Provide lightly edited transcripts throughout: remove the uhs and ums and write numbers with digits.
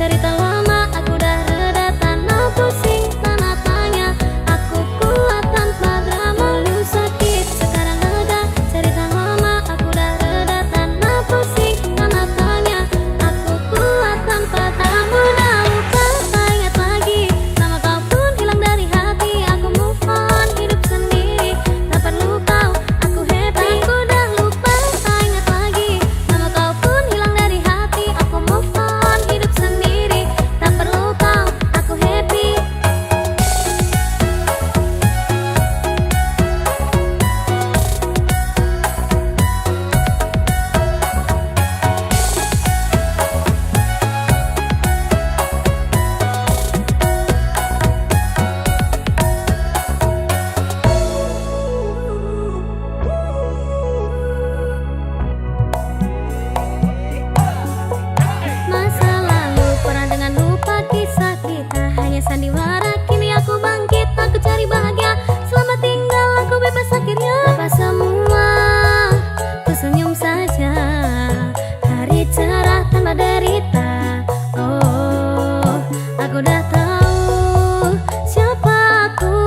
cerita lama aku udah reda, tanah pusing, tanah tanya. Aku kuat tanpa drama, dulu sakit sekarang lega. Cerita lama aku udah reda, tanah pusing, tanah tanya. Aku kuat tanpa drama, udah lupa tak ingat lagi. Nama kau pun hilang dari hati, aku move on hidup sendiri. Tak perlu kau, aku happy. Aku udah lupa tak ingat lagi. Nama kau pun hilang dari hati, aku move on hidup sendiri. Tak perlu kau, aku happy. Masa lalu pernah dengan lupa kisah kita, hanya sandiwara. Kini aku bangkit, aku cari bahagia. Selamat tinggal, aku bebas akhirnya. Lepas semua, ku senyum saja. Hari cerah tanpa derita. Oh, aku udah tahu siapa aku.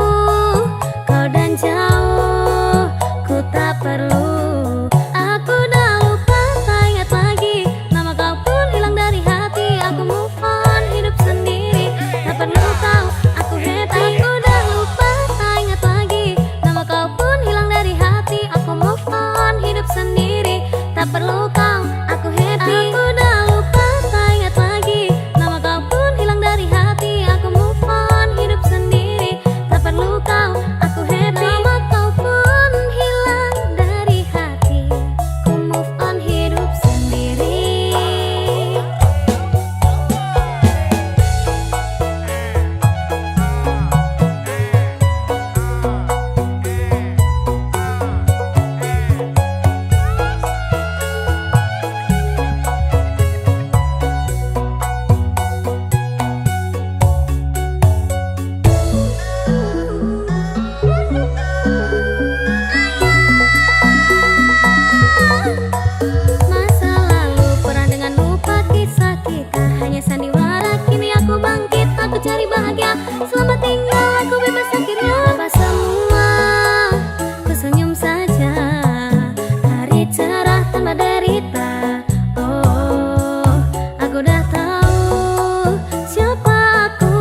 Kau dan jauh, ku tak perlu. Aku udah lupa tak ingat lagi. Nama kau pun hilang dari hati, aku move on hidup sendiri. Tak perlu kau, aku happy. Aku udah lupa tak ingat lagi. Nama kau pun hilang dari hati, aku move on hidup sendiri. Tak perlu kau, aku happy. Aku udah lupa tak ingat lagi. Nama kau pun hilang dari hati, aku move on hidup sendiri. Tak perlu kau, aku happy. Nama kau pun hilang dari hati, ku move on hidup sendiri. Masa lalu pernah dengan lupa kisah kita, hanya sandiwara. Kini aku bangkit, aku cari bahagia. Selamat tinggal, aku bebas akhirnya. Lepas semua, ku senyum saja. Hari cerah tanpa derita. Oh, aku udah tahu siapa aku.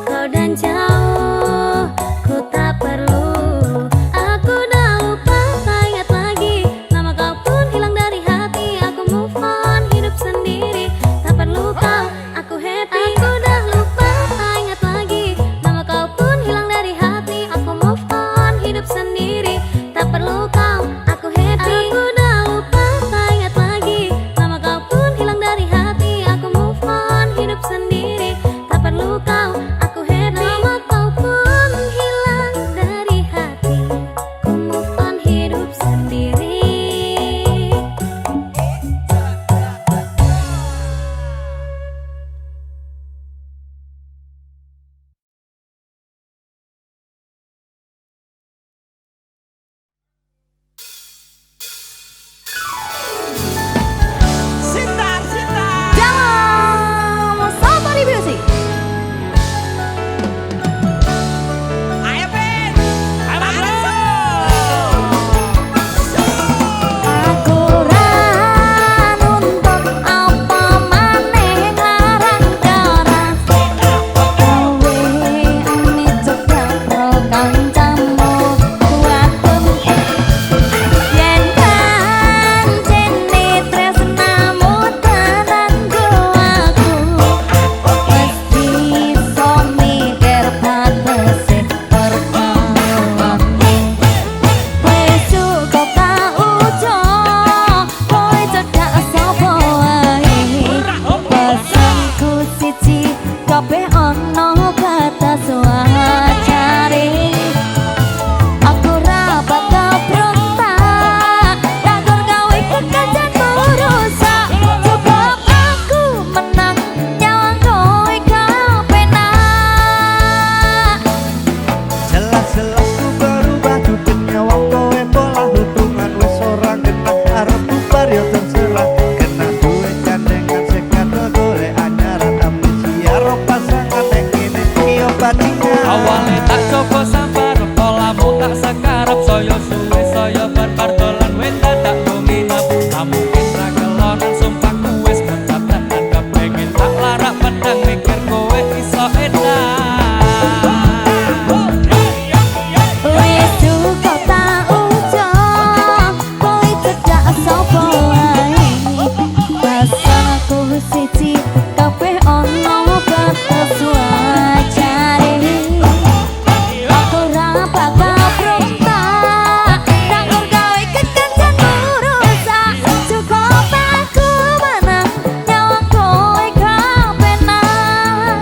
Kau dan jauh, ku tak perlu. Aku udah lupa tak ingat lagi. Nama kau pun hilang dari hati, aku move on hidup sendiri. Tak perlu kau, aku happy. Aku udah lupa tak ingat lagi. ono batas wajare aku ra bakal frontal nanggur gawe kekencan urusan cukup aku menang nyawa kowe kepenak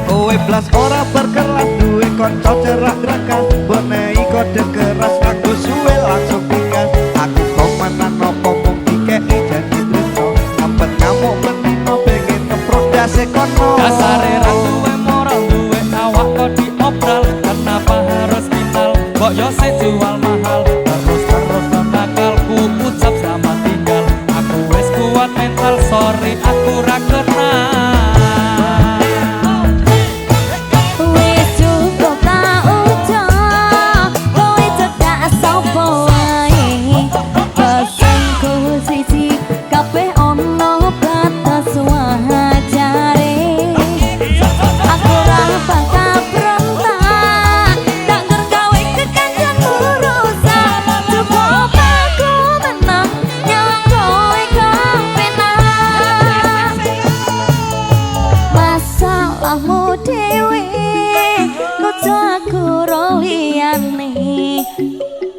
kowe blas ora berkelas duwe kanca cerah gerakan bonei kode keras aku suwe langsung tinggal aku komenan nopo mung dikeki janji tresno ampet ngamuk menino pengen ngeprodase kono dasare ra duwe moral duwe awak kok diobral kenapa harus final kok yo sing jual mahal terus nakalku ucap selamat tinggal aku wis kuat mental sorry aku ra kenal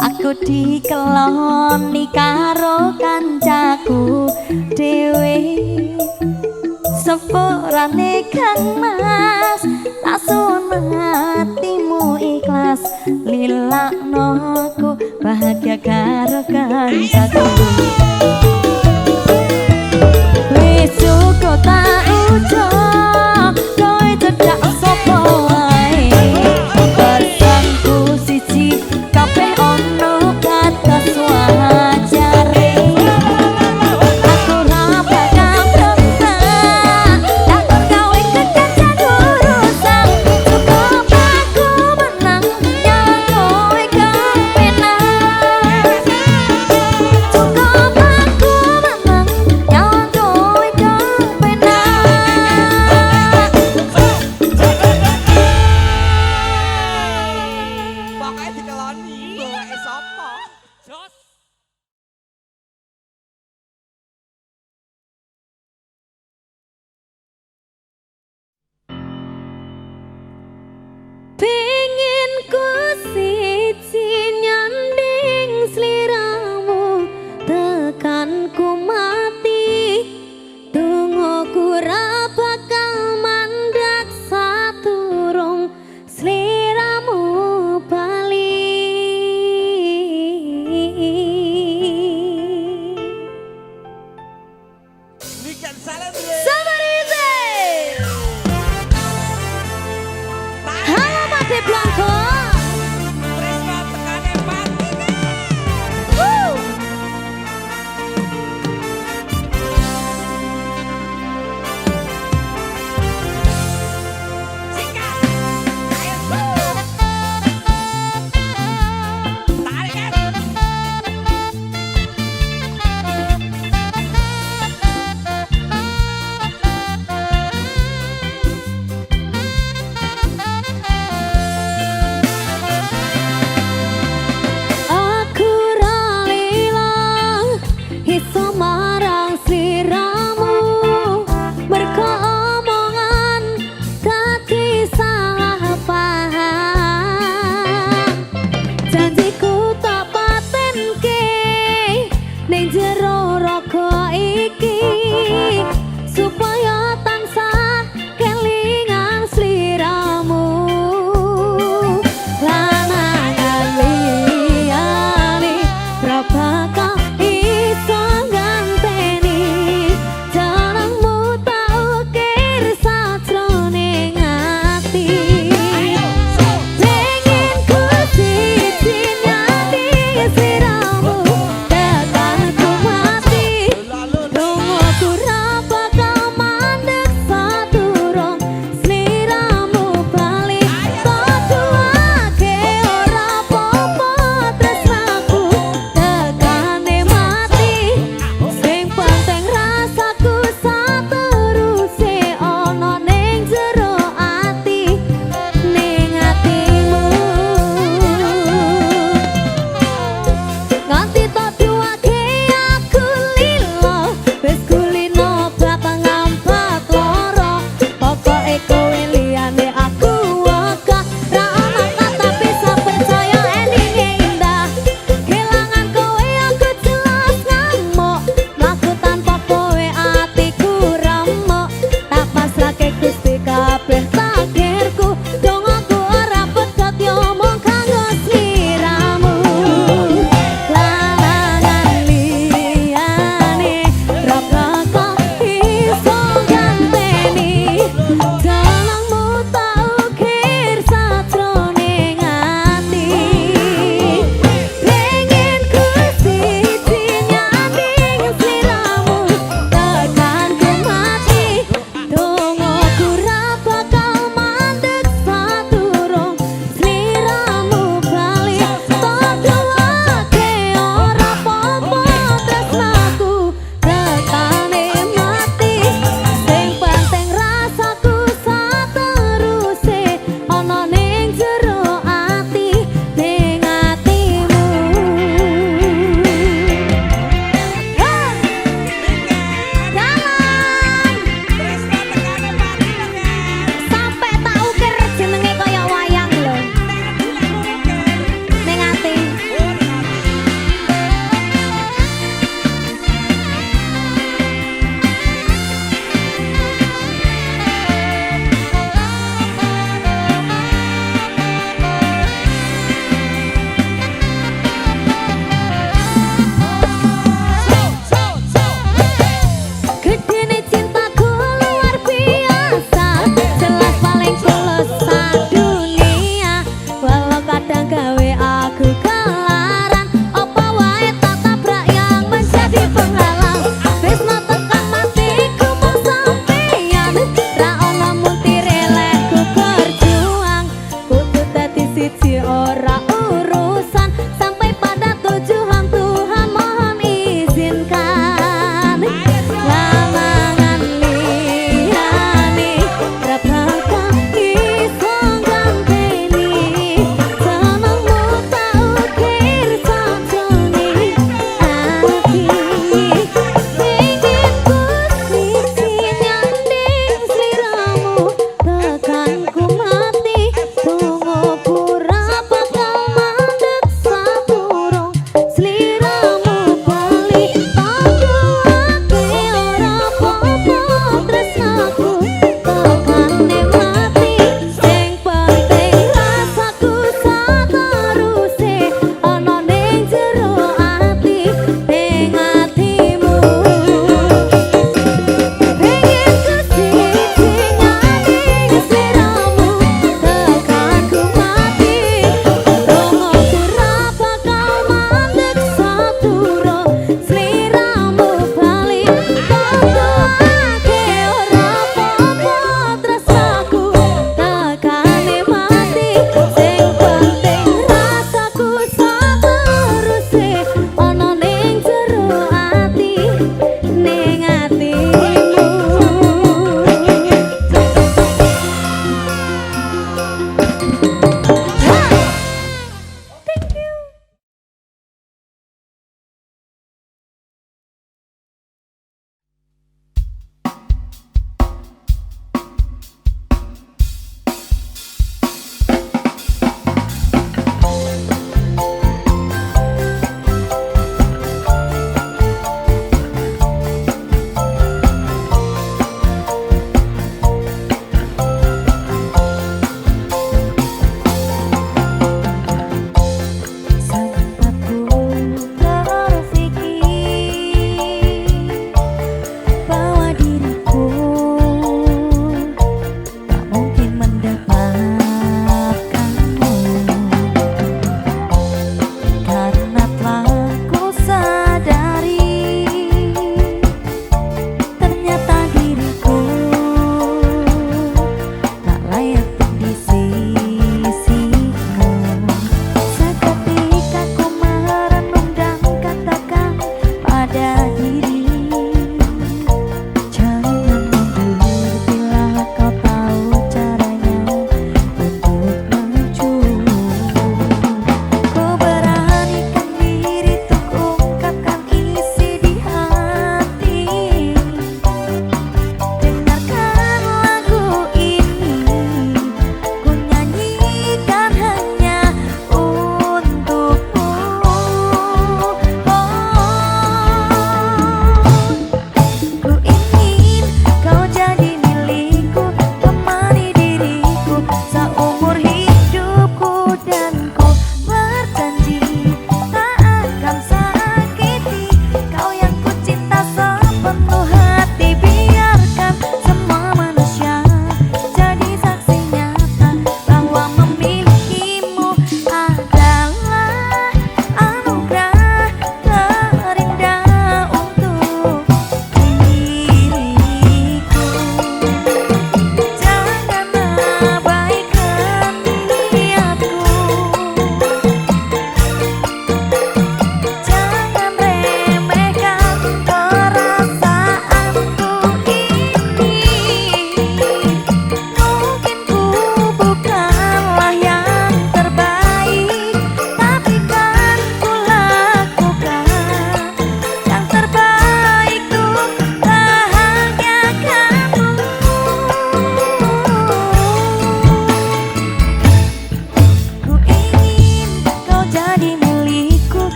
aku dikeloni karo kancaku dhewe sepurane Kang Mas asuh hatimu ikhlas lilakno aku bahagia karo kancaku wis cukup tak ucap kowe cedak sapa wae pesanku siji kabeh ono batas wajare aku ra bakal frontal takon gawe kekencan urusan cukup aku menang nyawa kowe kepenak cukup aku menang nyawa kowe kepenak pokoknya dikeloni bawae sapa jos pengen ku siji nyanding sliramu tekan ku mati tunggu ra bakal mandek saturung sliramu bali Nikan salam Samarize Halo Mate Blanco Tresno tekane pati Woo! sikat ayo tarik kan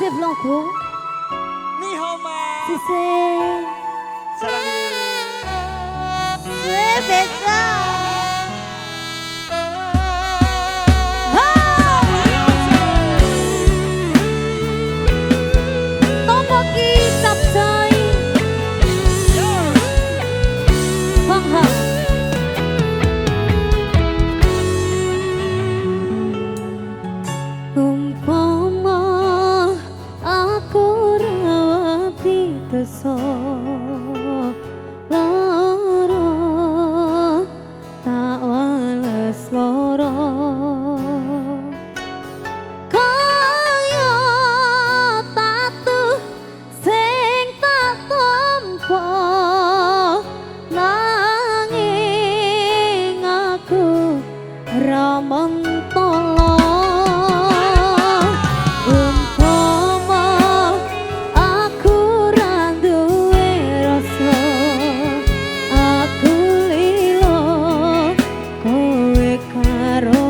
Chef Logo, Ni hao ma. Sise, Rebecca. Tomo kicap coy, Bang Ha. Umpama aku rapi keso lara tak wales lara kaya tatu sing tak tampa nanging aku ra mentolo umpama aku ra duwe rasa aku lilo kowe karo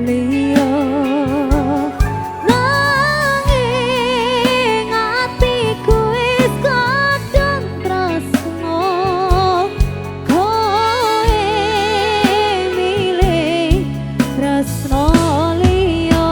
liya nanging atiku wis kadang tresno kowe milih tresno liya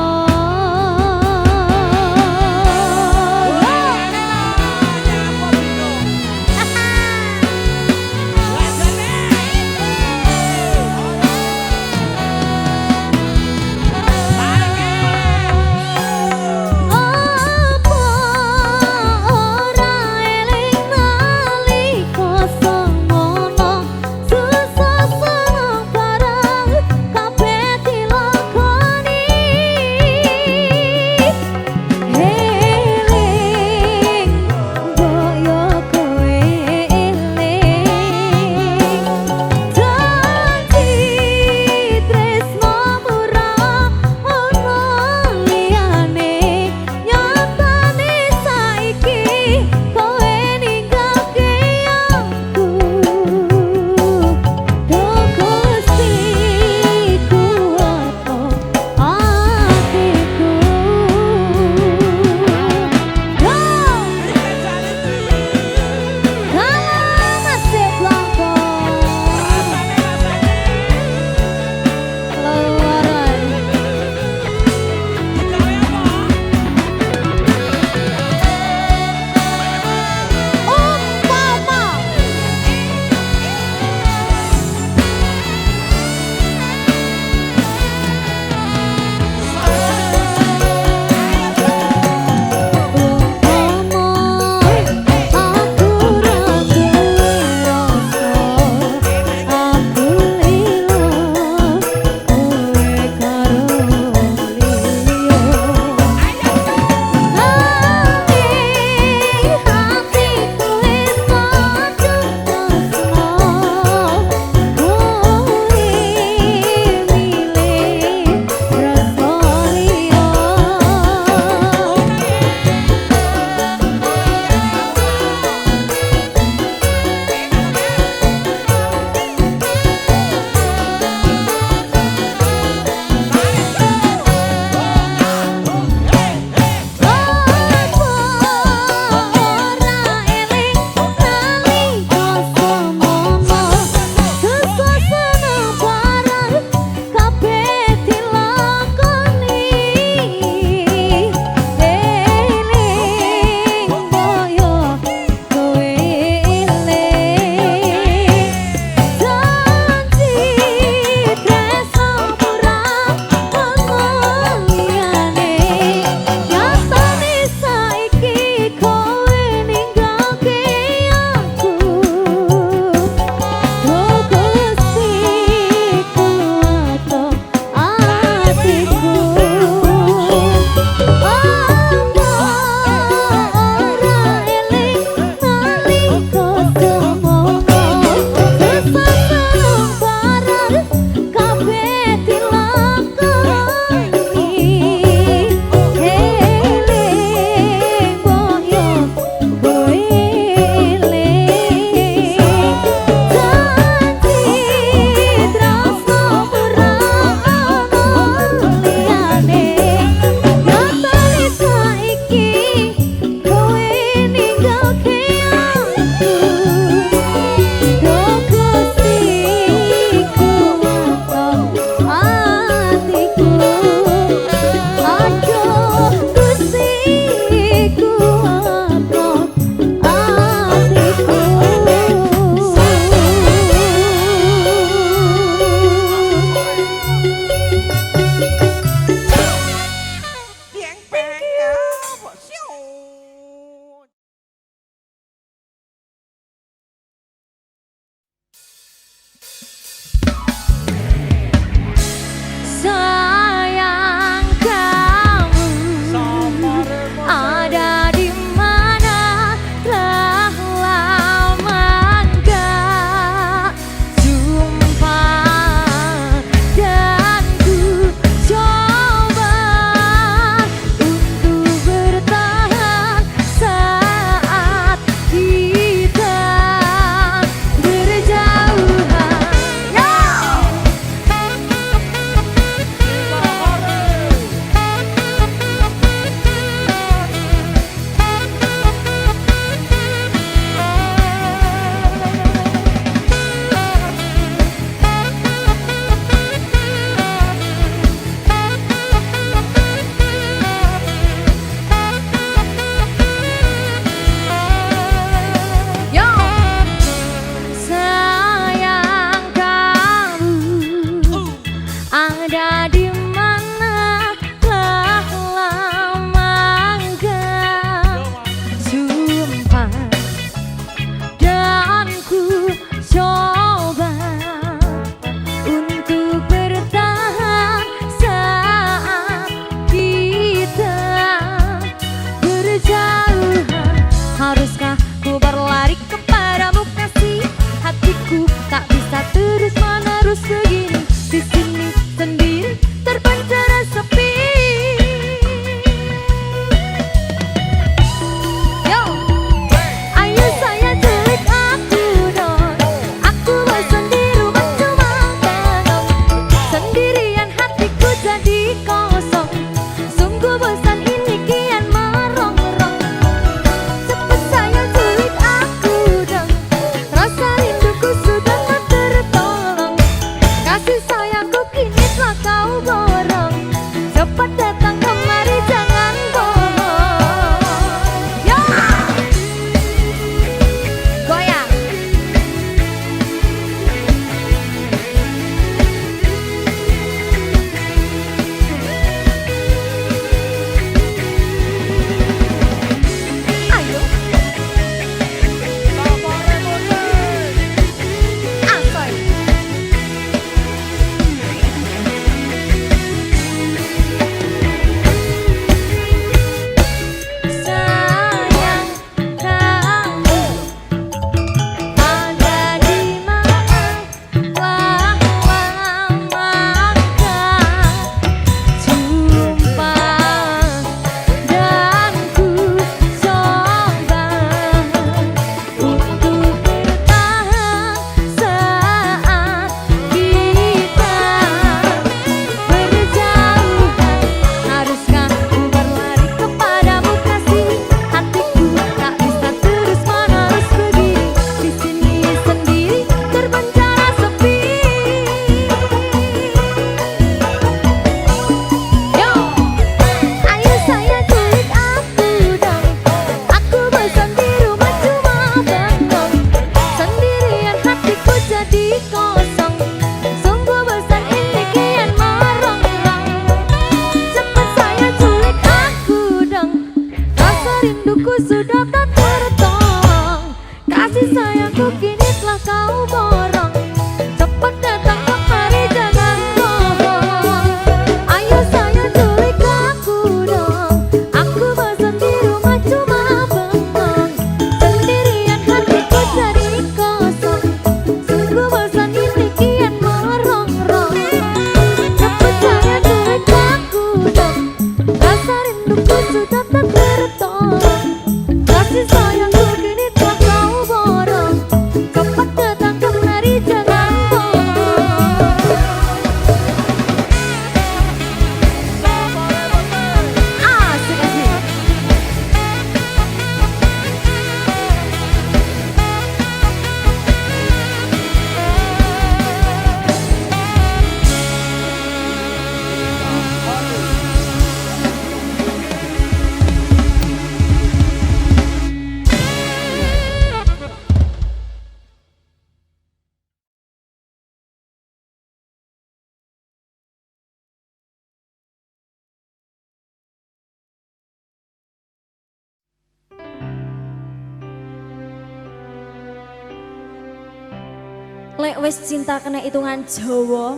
Lek wis cinta kena hitungan Jawa,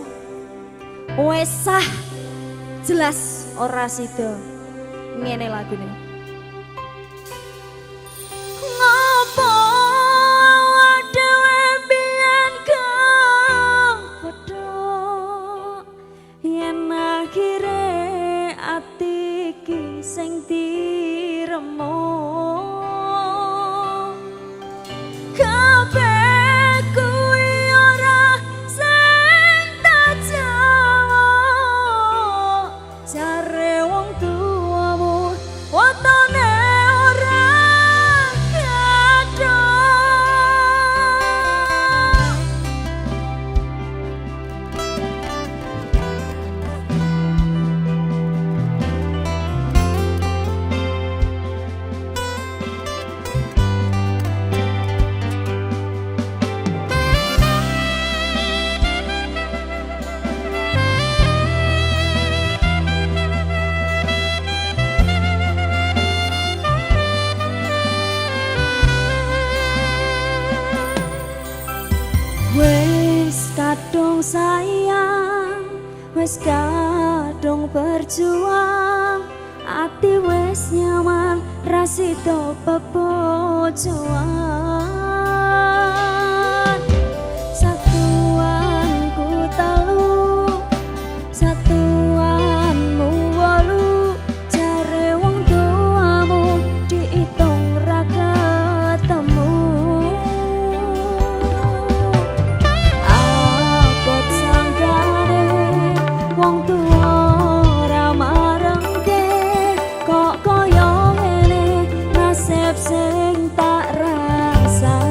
wis sah jelas ora sida. Ngene lagune. Ngopo awak dhewe biyen kang padha yen akhire ati iki sing diremo. Kabeh kuwi ora sing tak jawab, jare wong tuamu watone ora kadang. Wes kadung sayang, wes kadung berjuang, ati wes nyaman, rasida bebojoan. Satuanku telu, satuanmu wolu, jare wong tuamu diitung ra ketemu. Abot sanggane wong tuwa ora marengke, kok kaya ngene nasib sing tak rasani.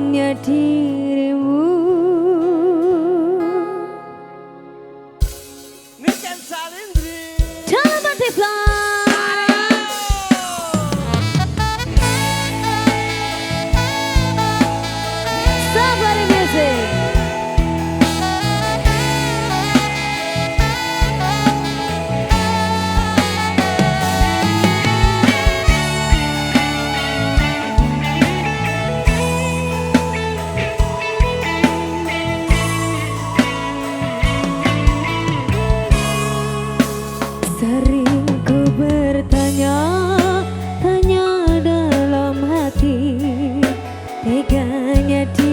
hanya dirimu. Niken Salindri. Dalam Butterfly. Somebody music. Sering ku bertanya, tanya dalam hati, teganya dia